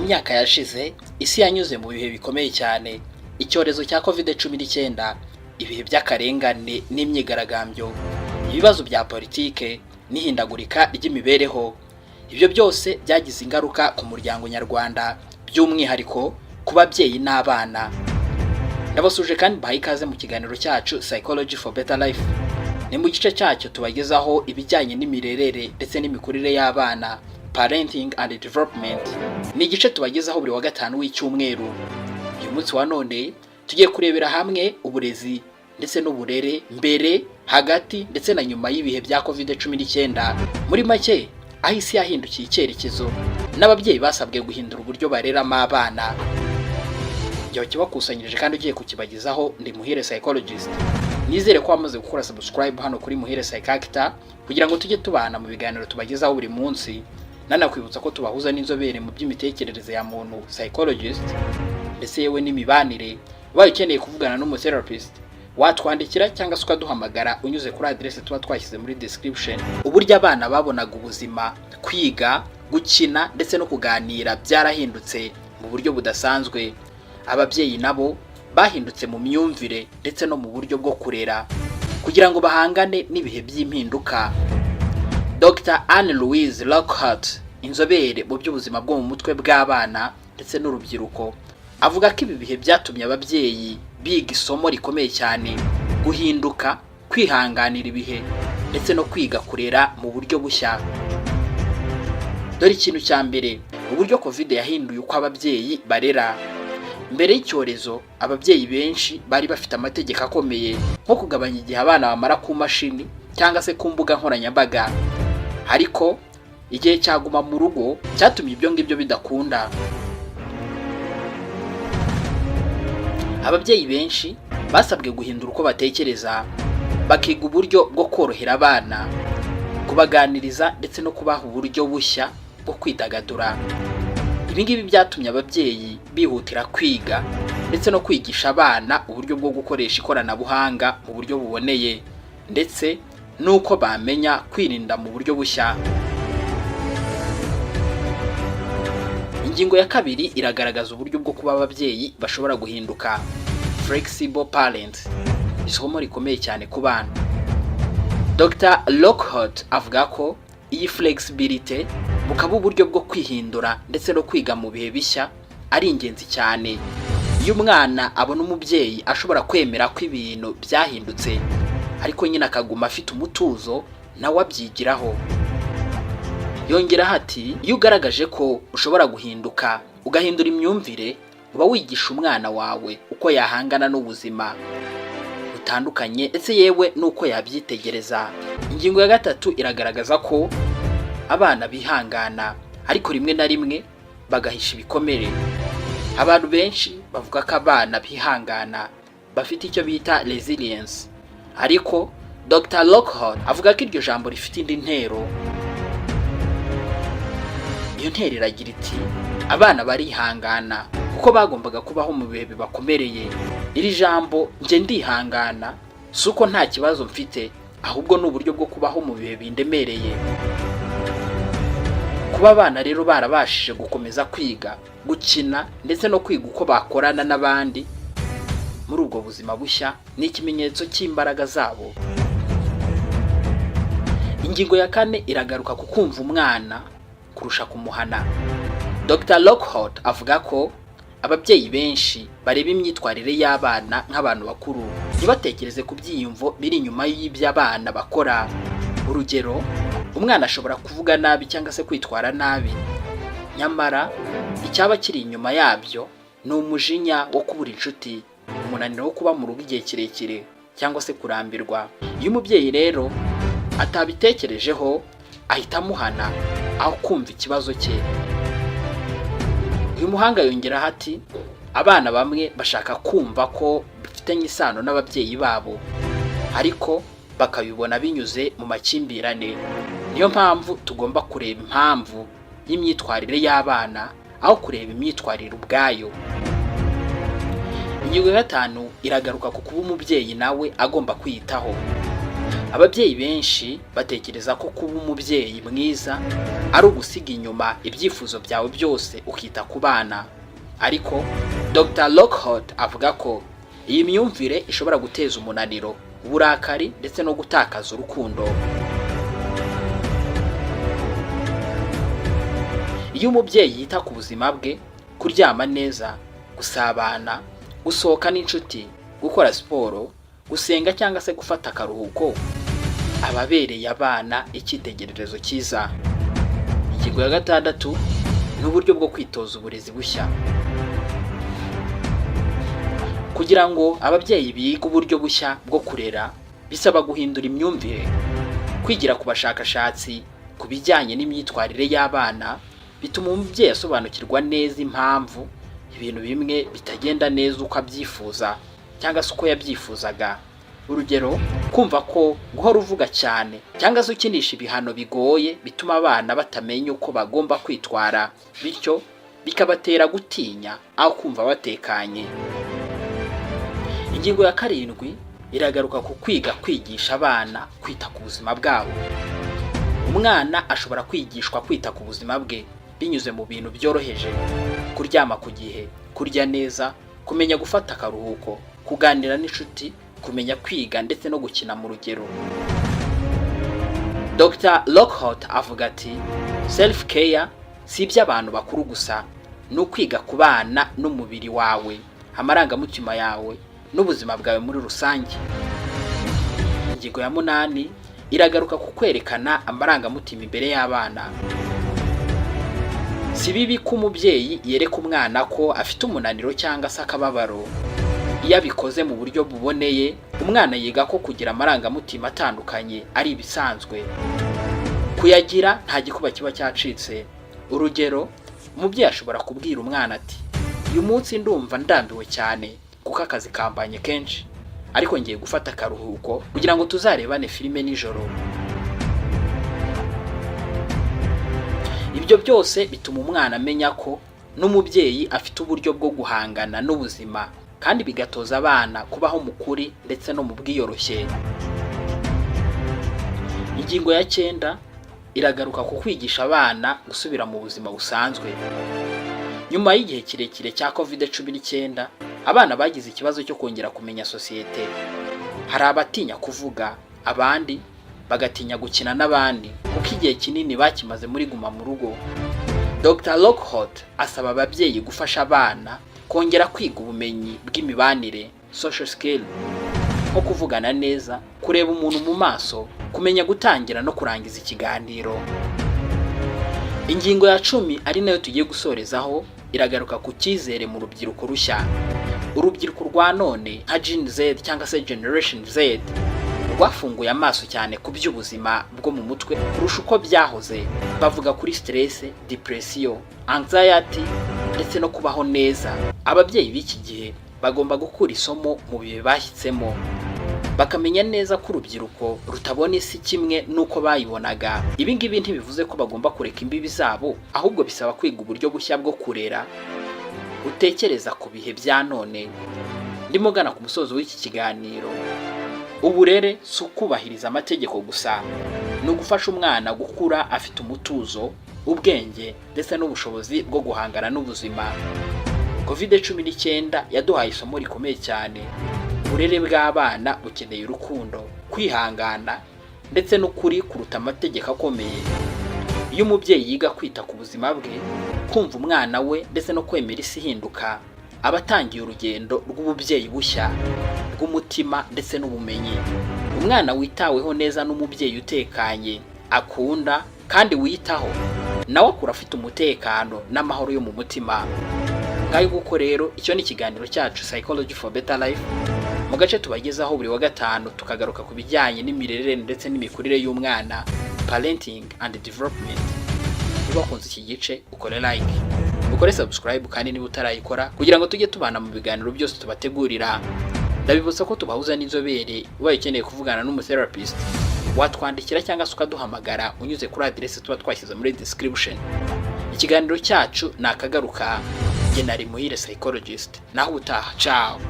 myaka yashize isi yanyuze mu bihe bikomeye cyane, icyorezo cya COVID-19, ibihe by'akarengane n'imyigaragambyo, ibibazo bya politike n'ihindagurika ry'imibereho. Ibyo byose byagize ingaruka ku muryango nyarwanda, by'umwihariko ku babyeyi n'abana. Ndabasuje kandi bahaye ikaze mu kiganiro cyacu Psychology for Better Life. Ni mu gice cyacyo tubagezaho ibijyanye n'imirerere ndetse n'imikurire y'abana, Parenting and Development. Ni igice tubagezaho buri wa gatanu w'icyumweru. Uyu munsi wa none tugiye kurebera hamwe uburezi ndetse n'uburere mbere, hagati ndetse na nyuma y'ibihe bya COVID-19. Muri make, aho isi yahindukiye icyerekezo n'ababyeyi basabwe guhindura uburyo bareramo abana. Igihe kibakusanyirije kandi ugiye kukibagezaho ndi Muhire Psychologist. Nizere ko wamaze gukora subscribe hano kuri Muhire Psychactor kugira ngo tujye tubana mu biganiro tubagezaho buri munsi. Nanakwibutsa ko tubahuza n'inzobere mu by'imitekerereze ya muntu, psychologist, ndetse yewe n'imibanire. Ubaye ukeneye kuvugana n'umutherapist, watwandikira cyangwa se ukaduhamagara unyuze kuri adresse tuba twashyize muri description. Uburyo abana babonaga ubuzima, kwiga, gukina ndetse no kuganira byarahindutse mu buryo budasanzwe. Ababyeyi nabo bahindutse mu myumvire ndetse no mu buryo bwo kurera kugira ngo bahangane n'ibihe by'impinduka. Dr. Anne-Louise Lockhart, inzobere mu by'ubuzima bwo mu mutwe bw'abana ndetse n'urubyiruko, avuga ko ibi bihe byatumye ababyeyi biga isomo rikomeye cyane: guhinduka, kwihanganira ibihe ndetse no kwiga kurera mu buryo bushya. Dore ikintu cya mbere, uburyo COVID yahinduye uko ababyeyi barera. Mbere y'icyorezo, ababyeyi benshi bari bafite amategeko akomeye nko kugabanya igihe abana bamara ku mashini cyangwa se ku mbuga nkoranyambaga. Ariko igihe cyaguma mu rugo cyatumye ibyo ngibyo bidakunda. Ababyeyi benshi basabwe guhindura uko batekereza, bakiga uburyo bwo korohera abana, kubaganiriza ndetse no kubaha uburyo bushya bwo kwidagadura. Ibi ngibi byatumye ababyeyi bihutira kwiga ndetse no kwigisha abana uburyo bwo gukoresha ikoranabuhanga mu buryo buboneye, ndetse nuko bamenya kwirinda mu buryo bushya. Ingingo ya kabiri iragaragaza uburyo bwo kuba ababyeyi bashobora guhinduka, flexible parents, isomo rikomeye cyane ku bana. Dr. Lockhart avuga ko iyi flexibility, bukaba uburyo bwo kwihindura ndetse no kwiga mu bihe bishya, ari ingenzi cyane. Iyo umwana abona umubyeyi ashobora kwemera ko ibintu byahindutse ariko nyine akaguma afite umutuzo, nawe abyigiraho. Yongeraho ati, iyo ugaragaje ko ushobora guhinduka, ugahindura imyumvire, uba wigisha umwana wawe uko yahangana n'ubuzima butandukanye ndetse yewe n'uko yabyitegereza. Ingingo ya gatatu iragaragaza ko abana bihangana ariko rimwe na rimwe bagahisha ibikomere. Abantu benshi bavuga ko abana bihangana bafite icyo bita resilience, ariko Dr. Lockhart avuga ko iryo jambo rifite indi ntero. Iyo ntero iragira iti, abana barihangana kuko bagombaga kubaho mu bihe bibakomereye. Iri jambo nje ndihangana si uko nta kibazo mfite, ahubwo ni uburyo bwo kubaho mu bihe bindemereye. Kuba abana rero barabashije gukomeza kwiga, gukina ndetse no kwiga uko bakorana n'abandi muri ubwo buzima bushya, ni ikimenyetso cy'imbaraga zabo. Ingingo ya kane iragaruka ku kumva umwana kurusha kumuhana. Dr. Lockhart avuga ko ababyeyi benshi bareba imyitwarire y'abana nk'abantu bakuru, ntibatekereze ku byiyumvo biri inyuma y'ibyo abana bakora. Urugero, umwana ashobora kuvuga nabi cyangwa se kwitwara nabi, nyamara icyaba kiri inyuma yabyo ni umujinya wo kubura inshuti, umunaniro wo kuba mu rugo igihe kirekire cyangwa se kurambirwa. Iyo umubyeyi rero atabitekerejeho, ahita amuhana aho kumva ikibazo cye. Uyu muhanga yongeraho ati, abana bamwe bashaka kumva ko bafitanye isano n'ababyeyi babo, ariko bakabibona binyuze mu makimbirane. Niyo mpamvu tugomba kureba impamvu y'imyitwarire y'abana aho kureba imyitwarire ubwayo. Ingingo ya gatanu iragaruka ku kuba umubyeyi nawe agomba kwiyitaho. Ababyeyi benshi batekereza ko kuba umubyeyi mwiza ari ugusiga inyuma ibyifuzo byawe byose ukita ku bana, ariko Dr. Lockhart avuga ko iyi myumvire ishobora guteza umunaniro, uburakari ndetse no gutakaza urukundo. Iyo umubyeyi yita ku buzima bwe, kuryama neza, gusabana, gusohoka n'inshuti, gukora siporo, gusenga cyangwa se gufata akaruhuko, ababereye abana icyitegererezo cyiza. Ingingo ya 6 ni uburyo bwo kwitoza uburezi bushya. Kugira ngo ababyeyi bige uburyo bushya bwo kurera, bisaba guhindura imyumvire, kwigira ku bashakashatsi ku bijyanye n'imyitwarire y'abana, bituma umubyeyi asobanukirwa neza impamvu ibintu bimwe bitagenda neza uko abyifuza cyangwa se uko yabyifuzaga. Urugero, kumva ko guhora uvuga cyane cyangwa se ukinisha ibihano bigoye bituma abana batamenya uko bagomba kwitwara, bityo bikabatera gutinya aho kumva batekanye. Ingingo ya 7 iragaruka ku kwigisha abana kwita ku buzima bwabo. Umwana ashobora kwigishwa kwita ku buzima bwe binyuze mu bintu byoroheje: kuryama ku gihe, kurya neza, kumenya gufata akaruhuko, kuganira n'inshuti, kumenya kwiga ndetse no gukina mu rugero. Dr. Lockhart avuga ati self care si iby'abantu bakuru gusa, ni ukwiga ku bana n'umubiri wawe, amarangamutima yawe n'ubuzima bwawe muri rusange. Ingingo ya 8 iragaruka ku kwerekana amarangamutima imbere y'abana. Si bibi ko umubyeyi yereka umwana ko afite umunaniro cyangwa se akababaro. Iyo abikoze mu buryo buboneye, umwana yiga ko kugira amarangamutima atandukanye ari ibisanzwe. Kuyagira nta gikuba kiba cyacitse. Urugero, umubyeyi ashobora kubwira umwana ati uyu munsi ndumva ndambiwe cyane kuko akazi kambanye kenshi, ariko ngiye gufata akaruhuko kugira ngo tuzarebane filime nijoro. Ibyo byose bituma umwana amenya ko n'umubyeyi afite uburyo bwo guhangana n'ubuzima, kandi bigatoza abana kubaho mu kuri ndetse no mu bwiyoroshye. Ingingo ya 9 iragaruka ku kwigisha abana gusubira mu buzima busanzwe. Nyuma y'igihe kirekire cya COVID-19, abana bagize ikibazo cyo kongera kumenya sosiyete. Hari abatinya kuvuga, abandi bagatinya gukina n'abandi kuko igihe kinini bakimaze muri guma mu rugo. Dr. Lockhart asaba ababyeyi gufasha abana kongera kwiga ubumenyi bw'imibanire, social skill, nko kuvugana neza, kureba umuntu mu maso, kumenya gutangira no kurangiza ikiganiro. Ingingo ya 10 ari nayo tugiye gusorezaho iragaruka ku cyizere mu rubyiruko rushya. Urubyiruko rwa none nka Gen Z cyangwa se Generation Z rwafunguye amaso cyane ku by'ubuzima bwo mu mutwe kurusha uko byahoze. Bavuga kuri stress, depression, anxiety ndetse no kubaho neza. Ababyeyi b'iki gihe bagomba gukura isomo mu bihe bashyitsemo, bakamenya neza ko urubyiruko rutabona isi kimwe nuko bayibonaga. Ibi ngibi ntibivuze ko bagomba kureka imbibi zabo, ahubwo bisaba kwiga uburyo bushya bwo kurera, utekereza ku bihe bya none. Ndimo gana ku musozo w'iki kiganiro. Uburere si ukubahiriza amategeko gusa, ni ugufasha umwana gukura afite umutuzo, ubwenge ndetse n'ubushobozi bwo guhangana n'ubuzima. COVID-19 yaduhaye isomo rikomeye cyane. Uburere bw'abana bukeneye urukundo, kwihangana ndetse n'ukuri kuruta amategeko akomeye. Iyo umubyeyi yiga kwita ku buzima bwe, kumva umwana we ndetse no kwemera isi ihinduka, aba atangiye urugendo rw'ububyeyi bushya, rw'umutima ndetse n'ubumenyi. Umwana witaweho neza n'umubyeyi utekanye, akunda kandi witaho, nawe akura afite umutekano n'amahoro yo mu mutima. Ngayo guko rero icyo ni ikiganiro cyacu Psychology for Better Life. Mu gace tubagezaho buri wa 5 tukagaruka ku bijyanye n'imirerere ndetse n'imikurire y'umwana, parenting and development. Niba ukunze iki gice ukore like, ukore subscribe kandi niba utarayikora kugira ngo tujye tubana mu biganiro byose tubategurira. Ndabibutsa ko tubahuza n'inzobere ubaye ukeneye kuvugana n'umutherapist, watwandikira cyangwa se ukaduhamagara unyuze kuri adresse tuba twashyize muri description. Ikiganiro cyacu nakagaruka. Nari Muhire psychologist. Naho utaha. Ciao.